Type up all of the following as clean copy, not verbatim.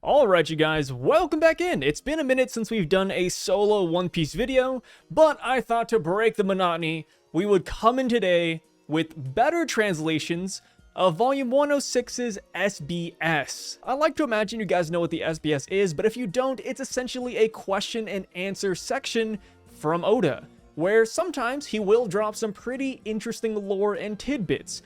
Alright you guys, welcome back in. It's been a minute since we've done a solo One Piece video, but I thought to break the monotony, we would come in today with better translations of Volume 106's SBS. I like to imagine you guys know what the SBS is, but if you don't, it's essentially a question and answer section from Oda, where sometimes he will drop some pretty interesting lore and tidbits,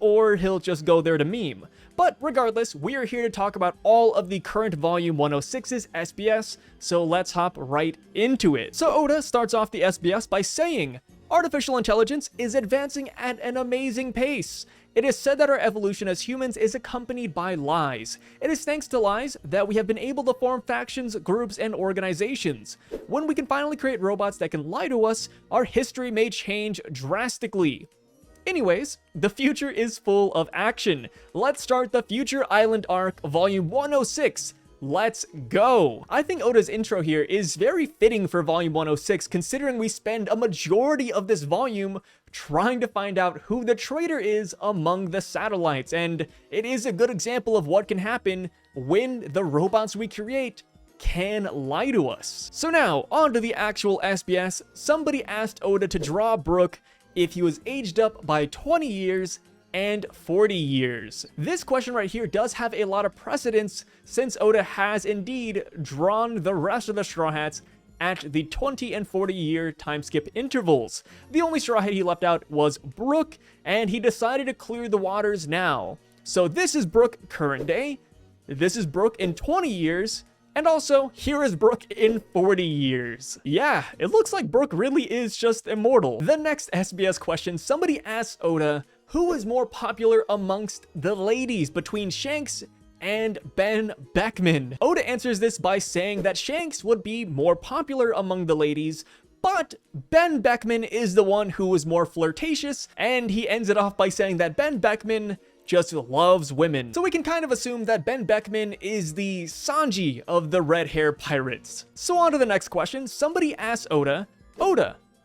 or he'll just go there to meme. But regardless, we are here to talk about all of the current Volume 106's SBS, so let's hop right into it. So Oda starts off the SBS by saying, "Artificial intelligence is advancing at an amazing pace. It is said that our evolution as humans is accompanied by lies. It is thanks to lies that we have been able to form factions, groups, and organizations. When we can finally create robots that can lie to us, our history may change drastically." Anyways, the future is full of action. Let's start the Future Island arc, Volume 106. Let's go! I think Oda's intro here is very fitting for Volume 106, considering we spend a majority of this volume trying to find out who the traitor is among the satellites, and it is a good example of what can happen when the robots we create can lie to us. So now, on to the actual SBS. Somebody asked Oda to draw Brook if he was aged up by 20 years and 40 years. This question right here does have a lot of precedence, since Oda has indeed drawn the rest of the Straw Hats at the 20 and 40 year time skip intervals. The only Straw Hat he left out was Brook, and he decided to clear the waters now. So this is Brook current day, this is Brook in 20 years, and also, here is Brook in 40 years. Yeah, it looks like Brook really is just immortal. The next SBS question, somebody asks Oda, who is more popular amongst the ladies between Shanks and Ben Beckman? Oda answers this by saying that Shanks would be more popular among the ladies, but Ben Beckman is the one who was more flirtatious, and he ends it off by saying that Ben Beckman just loves women. So we can kind of assume that Ben Beckman is the Sanji of the red hair pirates. So on to the next question. Somebody asks Oda,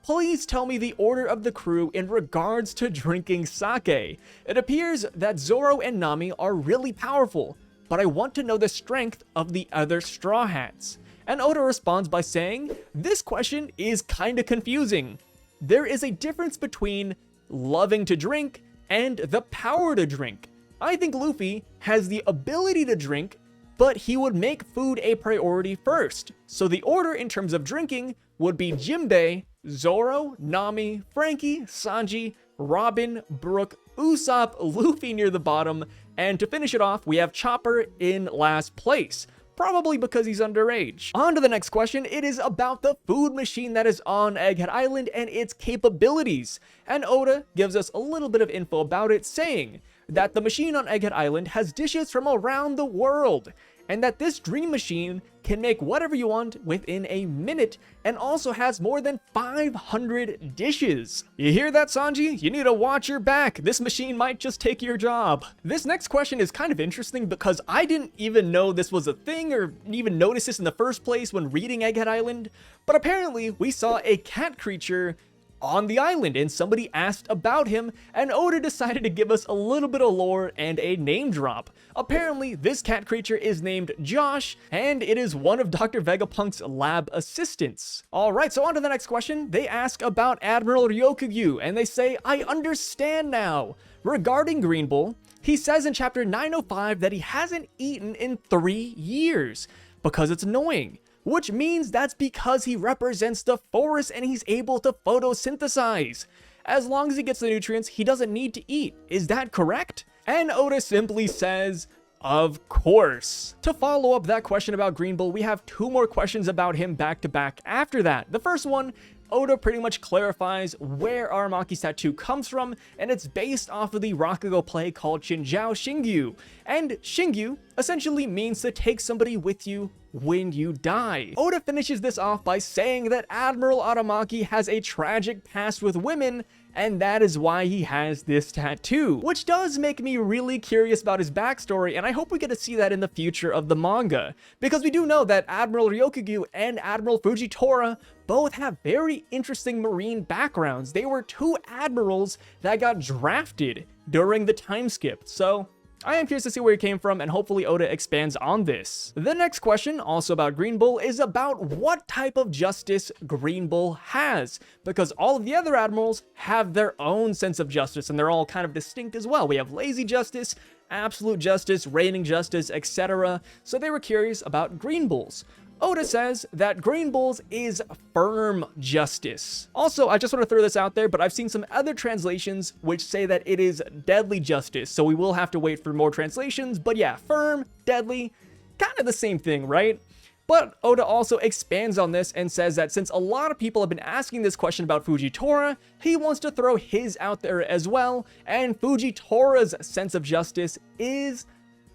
please tell me the order of the crew in regards to drinking sake. It appears that Zoro and Nami are really powerful, but I want to know the strength of the other Straw Hats. And Oda responds by saying, this question is kinda confusing. There is a difference between loving to drink and the power to drink. I think Luffy has the ability to drink, but he would make food a priority first. So the order in terms of drinking would be Jinbei, Zoro, Nami, Frankie, Sanji, Robin, Brook, Usopp, Luffy near the bottom, and to finish it off, we have Chopper in last place. Probably because he's underage. On to the next question. It is about the food machine that is on Egghead Island and its capabilities. And Oda gives us a little bit of info about it, saying that the machine on Egghead Island has dishes from around the world, and that this dream machine can make whatever you want within a minute, and also has more than 500 dishes. You hear that, Sanji? You need to watch your back. This machine might just take your job. This next question is kind of interesting because I didn't even know this was a thing or even notice this in the first place when reading Egghead Island, but apparently we saw a cat creature on the island, and somebody asked about him, and Oda decided to give us a little bit of lore and a name drop. Apparently, this cat creature is named Josh, and it is one of Dr. Vegapunk's lab assistants. Alright, so on to the next question. They ask about Admiral Ryokugyu, and they say, I understand now. Regarding Greenbull, he says in chapter 905 that he hasn't eaten in 3 years, because it's annoying. Which means that's because he represents the forest and he's able to photosynthesize. As long as he gets the nutrients, he doesn't need to eat. Is that correct? And Oda simply says, of course. To follow up that question about Greenbull, we have 2 more questions about him back to back after that. The first one, Oda pretty much clarifies where Aramaki's tattoo comes from, and it's based off of the Rakugo play called Shinjao Shingyu. And Shingyu essentially means to take somebody with you when you die. Oda finishes this off by saying that Admiral Aramaki has a tragic past with women, and that is why he has this tattoo, which does make me really curious about his backstory, and I hope we get to see that in the future of the manga, because we do know that Admiral Ryokugyu and Admiral Fujitora both have very interesting marine backgrounds. They were 2 admirals that got drafted during the time skip, so I am curious to see where he came from, and hopefully Oda expands on this. The next question, also about Greenbull, is about what type of justice Greenbull has, because all of the other admirals have their own sense of justice, and they're all kind of distinct as well. We have lazy justice, absolute justice, reigning justice, etc. So they were curious about Greenbull's. Oda says that Greenbull's is firm justice. Also, I just want to throw this out there, but I've seen some other translations which say that it is deadly justice, so we will have to wait for more translations, but yeah, firm, deadly, kind of the same thing, right? But Oda also expands on this and says that since a lot of people have been asking this question about Fujitora, he wants to throw his out there as well, and Fujitora's sense of justice is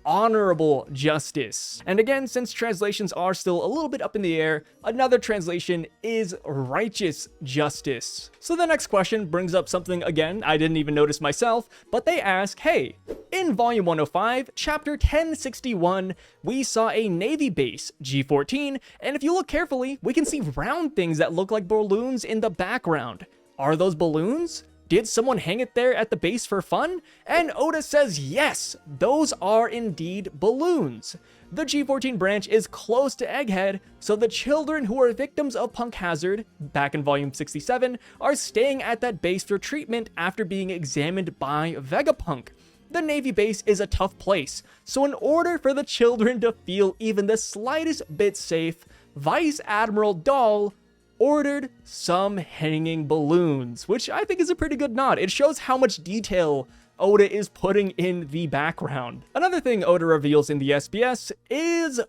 honorable justice. And again, since translations are still a little bit up in the air, another translation is righteous justice. So the next question brings up something again I didn't even notice myself, but they ask, hey, in volume 105, chapter 1061, we saw a Navy base, G14, and if you look carefully, we can see round things that look like balloons in the background. Are those balloons? Did someone hang it there at the base for fun? And Oda says yes, those are indeed balloons. The G14 branch is close to Egghead, so the children who are victims of Punk Hazard, back in volume 67, are staying at that base for treatment after being examined by Vegapunk. The Navy base is a tough place, so in order for the children to feel even the slightest bit safe, Vice Admiral Dahl ordered some hanging balloons, which I think is a pretty good nod. It shows how much detail Oda is putting in the background. Another thing Oda reveals in the SBS is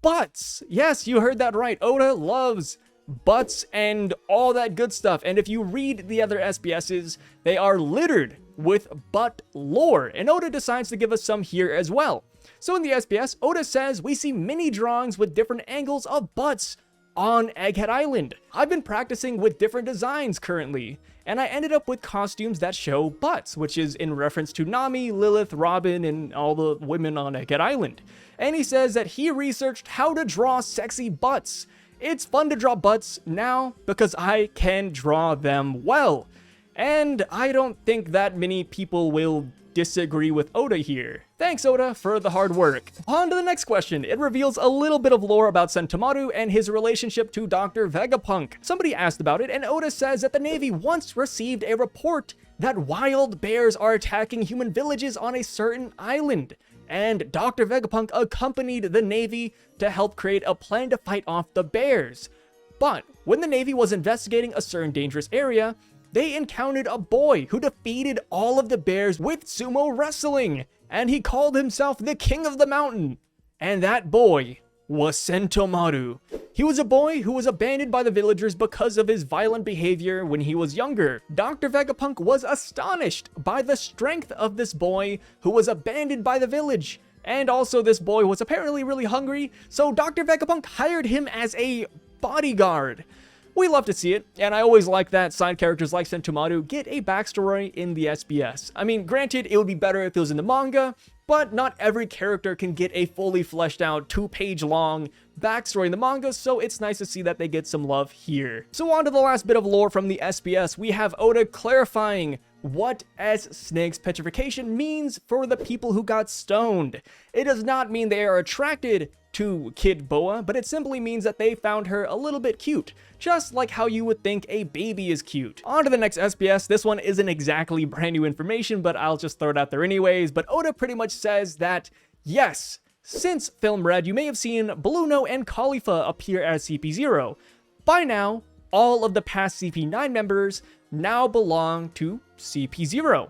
butts. Yes, you heard that right. Oda loves butts and all that good stuff. And if you read the other SBSs, they are littered with butt lore. And Oda decides to give us some here as well. So in the SBS, Oda says we see mini drawings with different angles of butts on Egghead Island. I've been practicing with different designs currently, and I ended up with costumes that show butts, which is in reference to Nami, Lilith, Robin, and all the women on Egghead Island. And he says that he researched how to draw sexy butts. It's fun to draw butts now because I can draw them well. And I don't think that many people will disagree with Oda here. Thanks, Oda, for the hard work. On to the next question. It reveals a little bit of lore about Sentomaru and his relationship to Dr. Vegapunk. Somebody asked about it, and Oda says that the Navy once received a report that wild bears are attacking human villages on a certain island, and Dr. Vegapunk accompanied the Navy to help create a plan to fight off the bears. But when the Navy was investigating a certain dangerous area, they encountered a boy who defeated all of the bears with sumo wrestling, and he called himself the King of the Mountain. And that boy was Sentomaru. He was a boy who was abandoned by the villagers because of his violent behavior when he was younger. Dr. Vegapunk was astonished by the strength of this boy who was abandoned by the village. And also this boy was apparently really hungry, so Dr. Vegapunk hired him as a bodyguard. We love to see it, and I always like that side characters like Sentomaru get a backstory in the SBS. I mean, granted, it would be better if it was in the manga, but not every character can get a fully fleshed out 2-page long backstory in the manga, so it's nice to see that they get some love here. So on to the last bit of lore from the SBS, we have Oda clarifying what S-Snake's petrification means for the people who got stoned. It does not mean they are attracted to Kid Boa, but it simply means that they found her a little bit cute, just like how you would think a baby is cute. On to the next SBS. This one isn't exactly brand new information, but I'll just throw it out there anyways. But Oda pretty much says that, yes, since Film Red, you may have seen Bluno and Khalifa appear as CP0. By now, all of the past CP9 members now belong to CP0.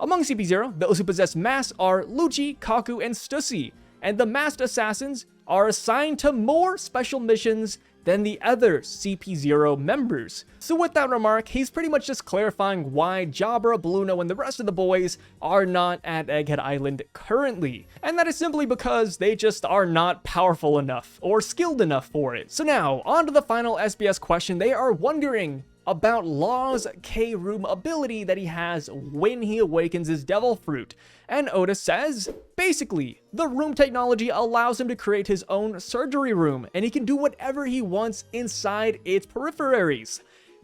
Among CP0, those who possess masks are Lucci, Kaku, and Stussy, and the masked assassins are assigned to more special missions than the other CP0 members. So with that remark, he's pretty much just clarifying why Jabra, Bluno, and the rest of the boys are not at Egghead Island currently. And that is simply because they just are not powerful enough or skilled enough for it. So now, on to the final SBS question. They are wondering about Law's K-Room ability that he has when he awakens his Devil Fruit. And Oda says, basically, the room technology allows him to create his own surgery room, and he can do whatever he wants inside its peripheries.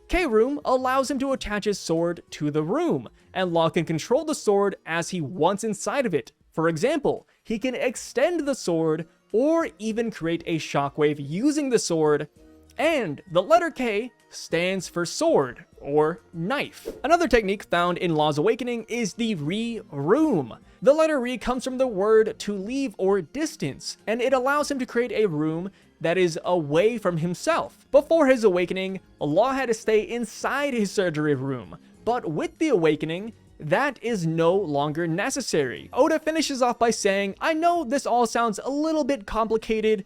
K-Room allows him to attach his sword to the room, and Law can control the sword as he wants inside of it, For example, he can extend the sword or even create a shockwave using the sword, and the letter K stands for sword or knife. Another technique found in Law's Awakening is the Re-Room. The letter Re comes from the word to leave or distance, and it allows him to create a room that is away from himself. Before his awakening, Law had to stay inside his surgery room, but with the awakening, that is no longer necessary. Oda finishes off by saying, I know this all sounds a little bit complicated,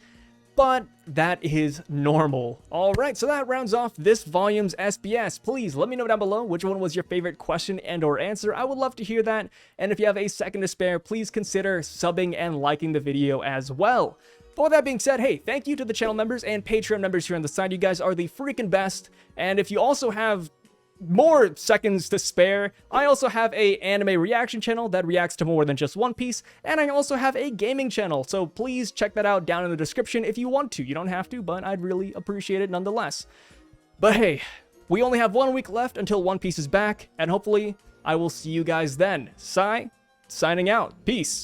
but that is normal. Alright, so that rounds off this volume's SBS. Please let me know down below which one was your favorite question and or answer. I would love to hear that, and if you have a second to spare, please consider subbing and liking the video as well. But with that being said, hey, thank you to the channel members and Patreon members here on the side. You guys are the freaking best, and if you also have more seconds to spare, I also have a anime reaction channel that reacts to more than just One Piece, and I also have a gaming channel, so please check that out down in the description if you want to. You don't have to, but I'd really appreciate it nonetheless. But hey, we only have 1 week left until One Piece is back, and hopefully I will see you guys then. Signing out. Peace.